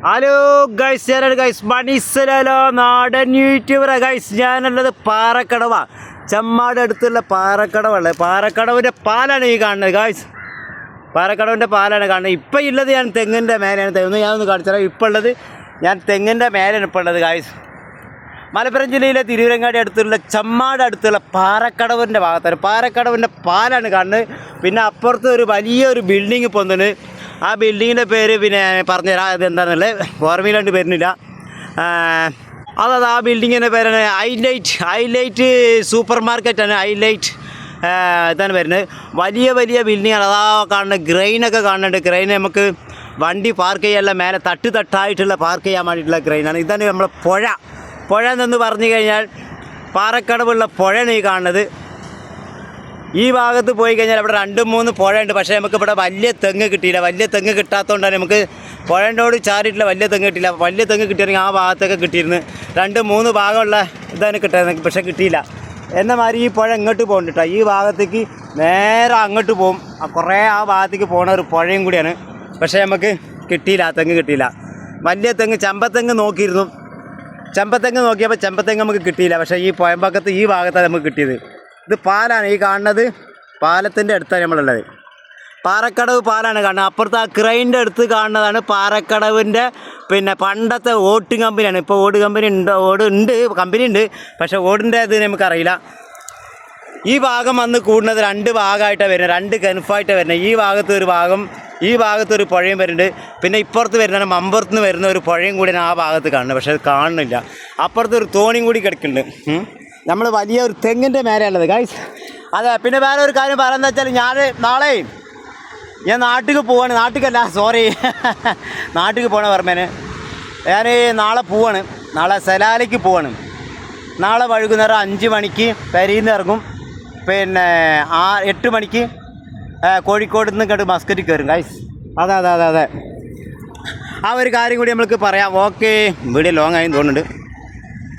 Hello guys, ഞാനാണ് guys മണിസലോ നാടൻ യൂട്യൂബറാണ് guys. ഞാനുള്ളത് പാറക്കടവ, ചെമ്മാട് അടുത്തുള്ള പാറക്കടവുള്ളത്. പാറക്കടവിൻ്റെ പാലാണ് ഈ കാണുന്നത് ഗൈസ്. പാറക്കടവിൻ്റെ പാലാണ് കാണുന്നത്. ഇപ്പം ഉള്ളത് ഞാൻ തെങ്ങിൻ്റെ മേലെയാണ്. ഞാനൊന്ന് കാണിച്ചാൽ ഇപ്പോൾ ഉള്ളത് ഞാൻ തെങ്ങിൻ്റെ മേലെയാണ് ഇപ്പോൾ ഉള്ളത് ഗൈസ്. മലപ്പുറം ജില്ലയിലെ തിരൂരങ്ങാടി അടുത്തുള്ള ചെമ്മാട് അടുത്തുള്ള പാറക്കടവിൻ്റെ ഭാഗത്താണ്. പാറക്കടവിൻ്റെ പാലാണ് കാണുന്നത്. പിന്നെ അപ്പുറത്ത് ഒരു വലിയൊരു ബിൽഡിങ് പോകുന്നുണ്ട്. ആ ബിൽഡിങ്ങിൻ്റെ പേര് പിന്നെ പറഞ്ഞുതരാം, അത് എന്താണെന്നുള്ളത് ഓർമ്മയിലാണ്ട് വരുന്നില്ല. ആ ബിൽഡിങ്ങിൻ്റെ പേരാണ് ഹൈലൈറ്റ് സൂപ്പർ മാർക്കറ്റാണ്. ഹൈലൈറ്റ് ഇതാണ് വരുന്നത്. വലിയ വലിയ ബിൽഡിങ്ങാണ്. അതാ കാണുന്നത്. ഗ്രൈനൊക്കെ കാണുന്നുണ്ട്. ഗ്രൈൻ നമുക്ക് വണ്ടി പാർക്ക് ചെയ്യാനുള്ള മേലെ തട്ടായിട്ടുള്ള പാർക്ക് ചെയ്യാൻ വേണ്ടിയിട്ടുള്ള ഗ്രൈനാണ്. ഇതാണ് നമ്മളെ പുഴ എന്ന് പറഞ്ഞു കഴിഞ്ഞാൽ പാറക്കടവുള്ള പുഴയാണ് ഈ കാണുന്നത്. ഈ ഭാഗത്ത് പോയി കഴിഞ്ഞാൽ അവിടെ 2-3 പുഴയുണ്ട്. പക്ഷേ നമുക്കിവിടെ വലിയ തെങ്ങ് കിട്ടിയില്ല. വലിയ തെങ്ങ് കിട്ടാത്തതുകൊണ്ടാണ് നമുക്ക് പുഴയോട് ചാരിയിട്ടുള്ള വലിയ തെങ്ങ് കിട്ടിയില്ല. വലിയ തെങ്ങ് കിട്ടിയിരുന്നെങ്കിൽ ആ ഭാഗത്തൊക്കെ കിട്ടിയിരുന്നു. 2-3 ഭാഗമുള്ള ഇതാണ് കിട്ടുന്നത്, പക്ഷേ കിട്ടിയില്ല. എന്ന മാതിരി ഈ പുഴ ഇങ്ങോട്ട് പോകുന്നുണ്ട് കേട്ടോ. ഈ ഭാഗത്തേക്ക് നേരെ അങ്ങോട്ട് പോകും. കുറേ ആ ഭാഗത്തേക്ക് പോകുന്ന ഒരു പുഴയും കൂടിയാണ്. പക്ഷേ നമുക്ക് കിട്ടിയില്ല, ആ തെങ്ങ് കിട്ടിയില്ല. വലിയ തെങ്ങ് ചെമ്പത്തെങ്ങ് നോക്കിയിരുന്നു. ചെമ്പത്തെങ്ങ് നോക്കിയപ്പോൾ ചെമ്പത്തെങ്ങ് നമുക്ക് കിട്ടിയില്ല. പക്ഷേ ഈ പുഴമ്പക്കത്ത് ഈ ഭാഗത്താണ് നമുക്ക് കിട്ടിയത്. ഇത് പാലാണ് ഈ കാണുന്നത്. പാലത്തിൻ്റെ അടുത്താണ് നമ്മളുള്ളത്. പാറക്കടവ് പാലാണ് കാണുന്നത്. അപ്പുറത്ത് ആ ക്രെയിൻ്റെ അടുത്ത് കാണുന്നതാണ് പാറക്കടവിൻ്റെ പിന്നെ പണ്ടത്തെ ഓട്ടിങ് കമ്പനിയാണ്. ഇപ്പോൾ ഓട് കമ്പനി കമ്പനി ഉണ്ട്, പക്ഷേ ഓടിൻ്റെ ഇത് നമുക്കറിയില്ല. ഈ ഭാഗം വന്ന് കൂടുന്നത് 2 ഭാഗമായിട്ടാണ് വരുന്നത്. 2 കൻഫായിട്ടാണ് വരുന്നത്. ഈ ഭാഗത്തൊരു ഭാഗം, ഈ ഭാഗത്തൊരു പുഴയും വരുന്നുണ്ട്. പിന്നെ ഇപ്പുറത്ത് വരുന്നതാണ് മമ്പുറത്ത് നിന്ന് വരുന്ന ഒരു പുഴയും കൂടിയാണ് ആ ഭാഗത്ത് കാണുന്നത്. പക്ഷേ അത് കാണുന്നില്ല. അപ്പുറത്തൊരു തോണിയും കൂടി കിടക്കുന്നുണ്ട്. നമ്മൾ വലിയ ഒരു തെങ്ങിൻ്റെ മേലെയുള്ളത് ഗൈസ്. അതെ, പിന്നെ വേറെ ഒരു കാര്യം പറയുന്നത് വെച്ചാൽ നാളെ ഞാൻ നാട്ടിൽ പോവാണ്. നാട്ടിൽ പോകണ പറഞ്ഞേന്. ഞാൻ നാളെ പോവാണ്. നാളെ സലാലയ്ക്ക് പോവാണ്. നാളെ വൈകുന്നേരം 5 മണിക്ക് പെരയിൽ നിന്ന് ഇറങ്ങും. പിന്നെ 8 മണിക്ക് കോഴിക്കോട് നിന്ന് ഇങ്ങോട്ട് മസ്കറ്റിൽ കയറും ഗൈസ്. അതെ. ആ ഒരു കാര്യം കൂടി നമ്മൾക്ക് പറയാം. ഓക്കെ, വീഡിയോ ലോങ് ആയി തോന്നുന്നുണ്ട്.